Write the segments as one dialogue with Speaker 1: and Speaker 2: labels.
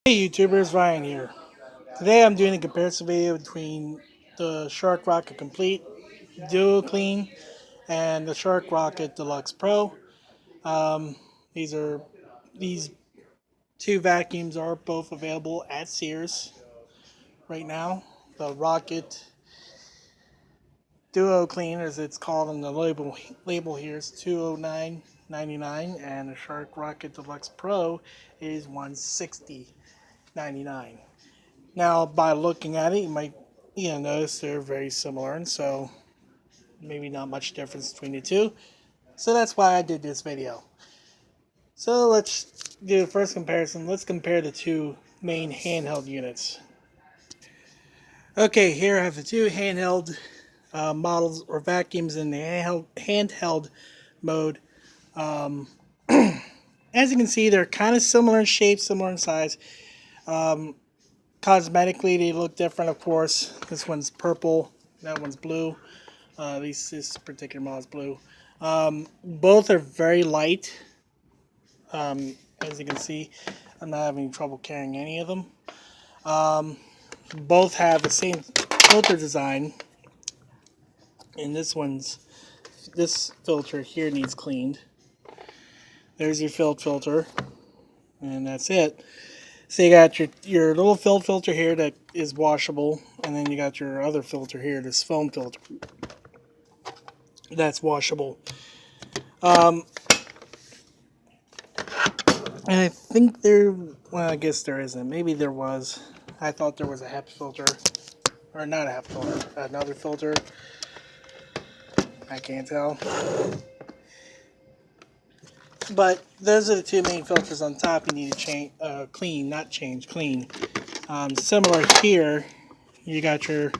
Speaker 1: Hey YouTubers, Ryan here. Today I'm doing a comparison video between the Shark Rocket Complete Duo Clean and the Shark Rocket Deluxe Pro. Um, these are these two vacuums are both available at Sears right now. The Rocket Duo Clean, as it's called on the label here, is $209.99, and the Shark Rocket Deluxe Pro is $160.99. Now, by looking at it, you might notice they're very similar, and so maybe not much difference between the two. So that's why I did this video. So let's do the first comparison. Let's compare the two main handheld units. Okay, here I have the two handheld models or vacuums in the handheld mode. Um, as you can see, they're kind of similar in shape, similar in size. Cosmetically, they look different, of course. This one's purple, that one's blue. At least this particular model is blue. Both are very light. As you can see, I'm not having trouble carrying any of them. Both have the same filter design, and this filter here needs cleaned. There's your filled filter, and that's it. So you got your little filled filter here that is washable, and then you got your other filter here, this foam filter, that's washable. And I think well, I guess there isn't. Maybe there was. I thought there was a HEPA filter, or not a HEPA filter, another filter. I can't tell. But those are the two main filters on top you need to change, clean. Similar here, you got your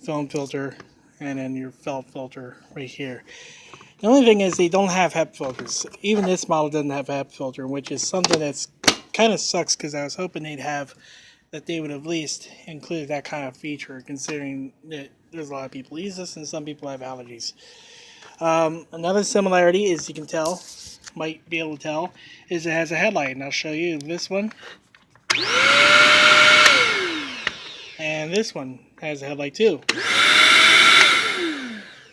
Speaker 1: foam filter and then your felt filter right here. The only thing is they don't have HEPA filters. Even this model doesn't have a HEPA filter, which is something that's kind of sucks because I was hoping they would at least include that kind of feature, considering that there's a lot of people use this and some people have allergies. Another similarity is might be able to tell, is it has a headlight, and I'll show you this one. And this one has a headlight too.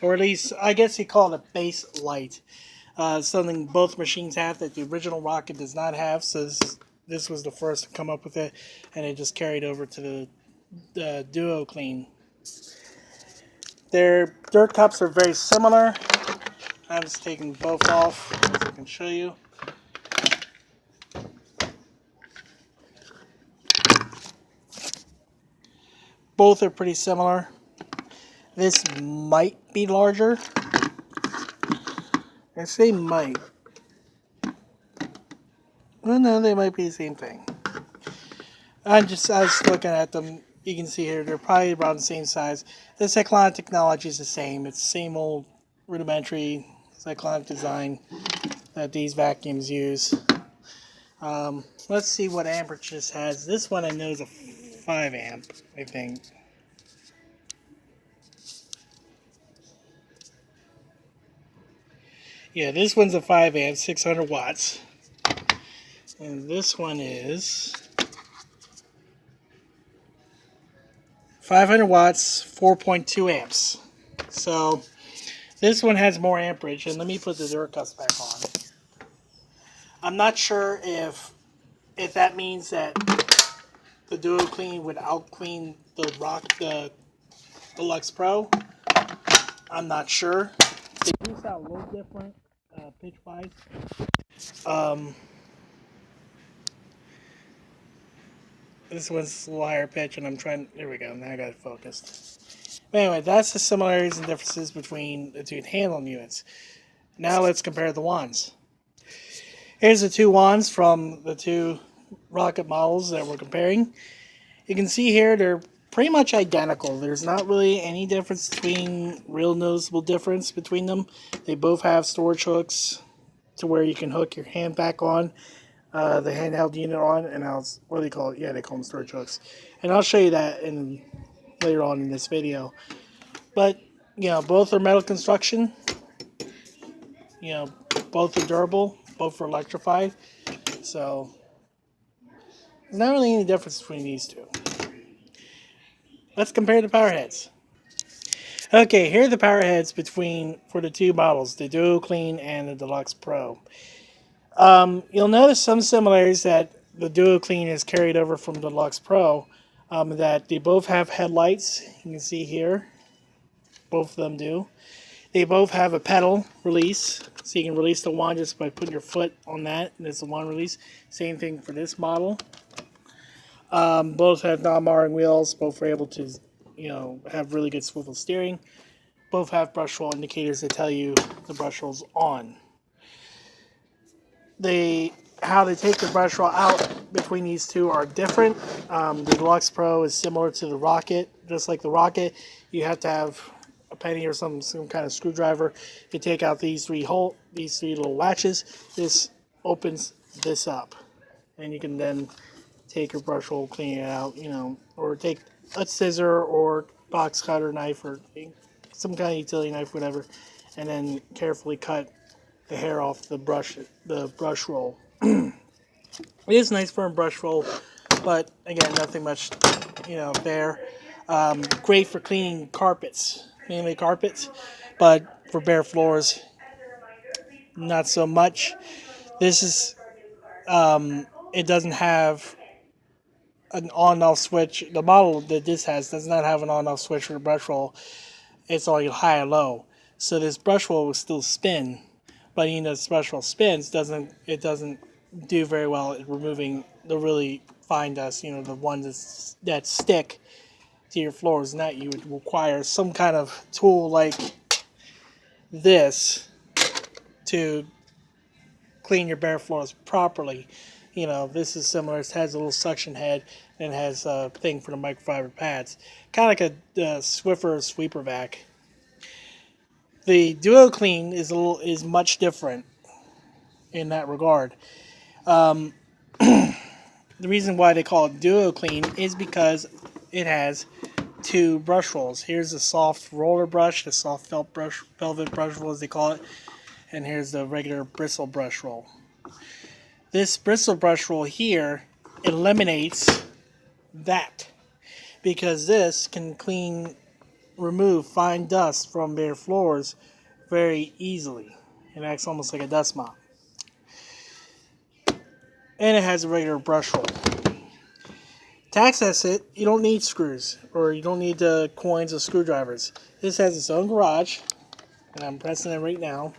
Speaker 1: Or at least, I guess you call it a base light. Something both machines have that the original Rocket does not have, so this was the first to come up with it, and it just carried over to the Duo Clean. Their dirt cups are very similar. I'm just taking both off, as I can show you. Both are pretty similar. This might be larger. I say might. Well, no, they might be the same thing. I was looking at them. You can see here they're probably around the same size. The cyclonic technology is the same. It's the same old rudimentary cyclonic design that these vacuums use. Let's see what amperage this has. This one I know is a 5 amp, I think. Yeah, this one's a 5 amp, 600 watts. And this one is 500 watts, 4.2 amps. So this one has more amperage, and let me put the dirt cups back on. I'm not sure if that means that the Duo Clean would out-clean the Deluxe Pro. I'm not sure. They do sound a little different pitch-wise. This one's a little higher pitch, and there we go, now I got it focused. But anyway, that's the similarities and differences between the two handheld units. Now let's compare the wands. Here's the two wands from the two Rocket models that we're comparing. You can see here they're pretty much identical. There's not really any difference real noticeable difference between them. They both have storage hooks to where you can hook your hand back on, the handheld unit on, and what do they call it? Yeah, they call them storage hooks. And I'll show you that later on in this video. But, both are metal construction. Both are durable. Both are electrified. So, There's not really any difference between these two. Let's compare the power heads. Okay, here are the power heads for the two models, the Duo Clean and the Deluxe Pro. You'll notice some similarities that the Duo Clean is carried over from the Deluxe Pro. That they both have headlights. You can see here, both of them do. They both have a pedal release, so you can release the wand just by putting your foot on that, and it's a wand release. Same thing for this model. Both have non-marring wheels. Both are able to, have really good swivel steering. Both have brush roll indicators that tell you the brush roll's on. How they take the brush roll out between these two are different. The Deluxe Pro is similar to the Rocket. Just like the Rocket, you have to have a penny or some kind of screwdriver to take out these three little latches. This opens this up, and you can then take your brush roll, clean it out, or take a scissor or box cutter knife or some kind of utility knife, whatever, and then carefully cut the hair off the brush roll. It is nice firm brush roll, but again, nothing much, there. Great for cleaning carpets, mainly carpets, but for bare floors, not so much. This is, it doesn't have an on-off switch. The model that this has does not have an on-off switch for the brush roll. It's all high or low. So this brush roll will still spin, but this brush roll spins doesn't do very well at removing the really fine dust. The ones that stick to your floors, and that you would require some kind of tool like this to clean your bare floors properly. This is similar. It has a little suction head and has a thing for the microfiber pads, kind of like a Swiffer sweeper vac. The Duo Clean is much different in that regard. The reason why they call it Duo Clean is because it has two brush rolls. Here's the soft roller brush, the soft velvet brush roll as they call it, and here's the regular bristle brush roll. This bristle brush roll here eliminates that, because this can remove fine dust from bare floors very easily. It acts almost like a dust mop. And it has a regular brush roll. To access it, you don't need screws, or you don't need the coins or screwdrivers. This has its own garage, and I'm pressing it right now.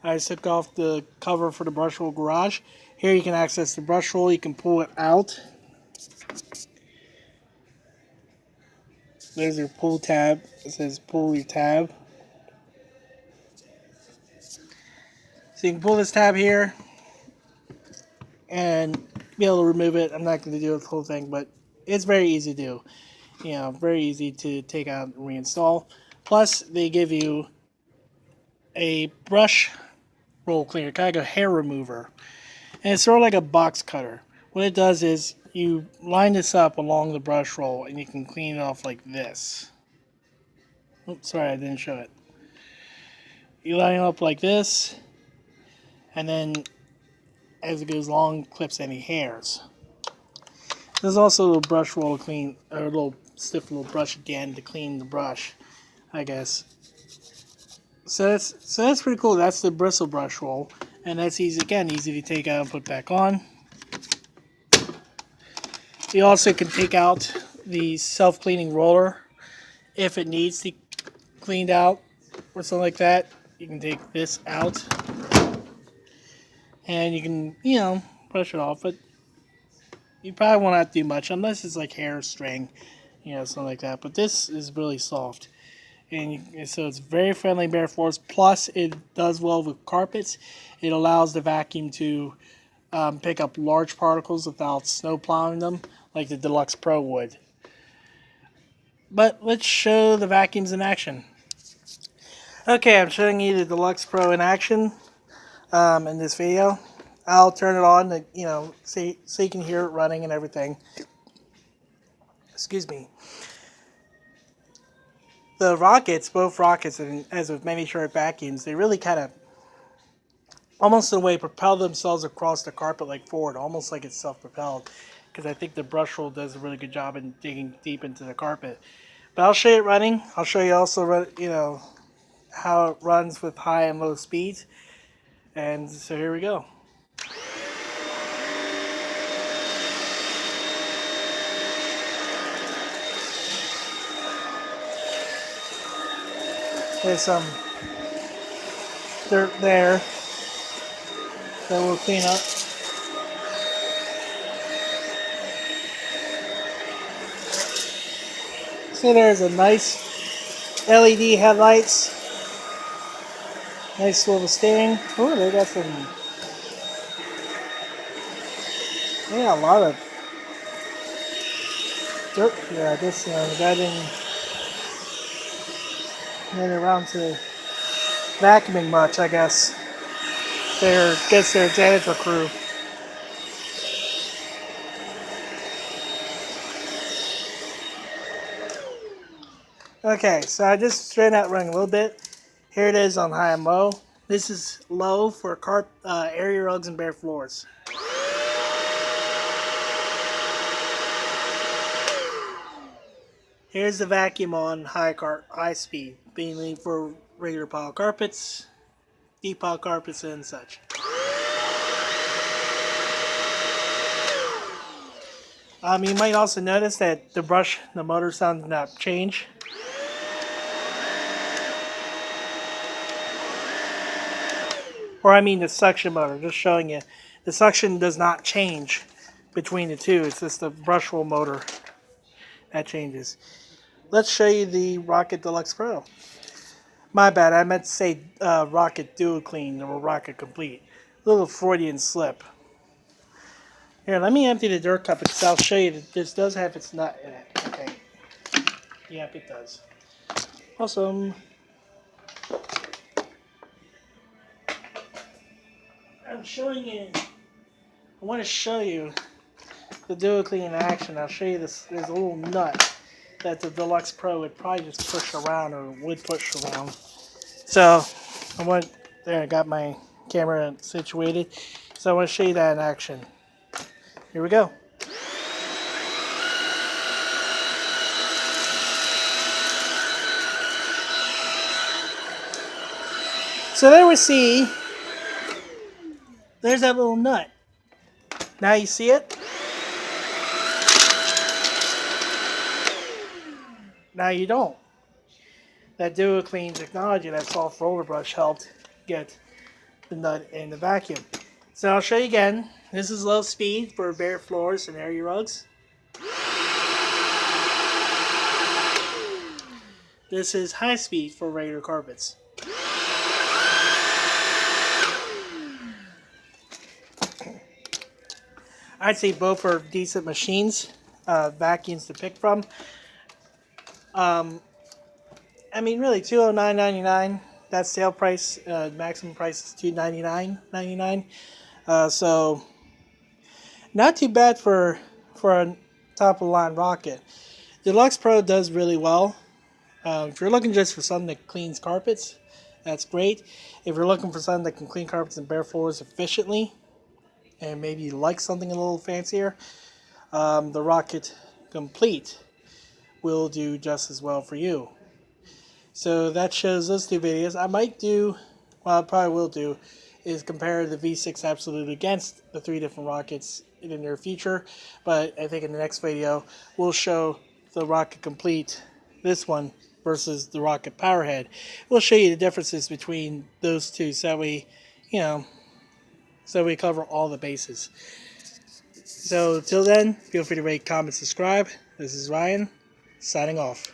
Speaker 1: I just took off the cover for the brush roll garage. Here you can access the brush roll. You can pull it out. There's your pull tab. It says pull your tab. So you can pull this tab here and be able to remove it. I'm not going to do the whole thing, but it's very easy to do. Very easy to take out and reinstall. Plus, they give you a brush roll cleaner, kind of like a hair remover. And it's sort of like a box cutter. What it does is you line this up along the brush roll and you can clean it off like this. Oops, sorry, I didn't show it. You line it up like this, and then as it goes along, clips any hairs. There's also a little brush roll to clean, or a little stiff little brush at the end to clean the brush, I guess. So that's pretty cool. That's the bristle brush roll, and that's easy to take out and put back on. You also can take out the self-cleaning roller if it needs to be cleaned out or something like that. You can take this out and you can, brush it off, but you probably won't have to do much unless it's like hair, string, something like that. But this is really soft. And so it's very friendly bare floors. Plus, it does well with carpets. It allows the vacuum to pick up large particles without snow plowing them, like the Deluxe Pro would. But let's show the vacuums in action. Okay, I'm showing you the Deluxe Pro in action in this video. I'll turn it on, so you can hear it running and everything. Excuse me. The Rockets, both Rockets, and as with many short vacuums, they really kind of almost in a way propel themselves across the carpet like forward, almost like it's self-propelled. Because I think the brush roll does a really good job in digging deep into the carpet. But I'll show you it running. I'll show you also, how it runs with high and low speeds. And so here we go. There's some dirt there that we'll clean up. See, there's a nice LED headlights. Nice little steering. Oh, they got some. They got a lot of dirt here. I guess the guy didn't get around to vacuuming much. I guess their janitor crew. Okay, so I just straightened out running a little bit. Here it is on high and low. This is low for area rugs and bare floors. Here's the vacuum on high speed, mainly for regular pile carpets, deep pile carpets, and such. You might also notice that the motor sound did not change. Or I mean the suction motor, just showing you. The suction does not change between the two. It's just the brush roll motor that changes. Let's show you the Rocket Deluxe Pro. My bad, I meant to say Rocket Duo Clean or Rocket Complete. A little Freudian slip. Here, let me empty the dirt cup because I'll show you that this does have its nut in it. Okay. Yep, it does. Awesome. I'm showing you. I want to show you the Duo Clean in action. I'll show you this. There's a little nut that the Deluxe Pro would probably just push around or would push around. So I got my camera situated. So I want to show you that in action. Here we go. So there we see, there's that little nut. Now you see it? Now you don't. That Duo Clean technology, that soft roller brush, helped get the nut in the vacuum. So I'll show you again. This is low speed for bare floors and area rugs. This is high speed for regular carpets. I'd say both are decent machines, vacuums to pick from. I mean, really, $209.99. That's sale price. Maximum price is $299.99. So not too bad for a top of the line Rocket. Deluxe Pro does really well. If you're looking just for something that cleans carpets, that's great. If you're looking for something that can clean carpets and bare floors efficiently, and maybe you like something a little fancier, the Rocket Complete will do just as well for you. So that shows those two videos. I might do, well, I probably will do, is compare the V6 Absolute against the three different Rockets in the near future. But I think in the next video, we'll show the Rocket Complete, this one, versus the Rocket Powerhead. We'll show you the differences between those two so we cover all the bases. So till then, feel free to rate, comment, subscribe. This is Ryan, signing off.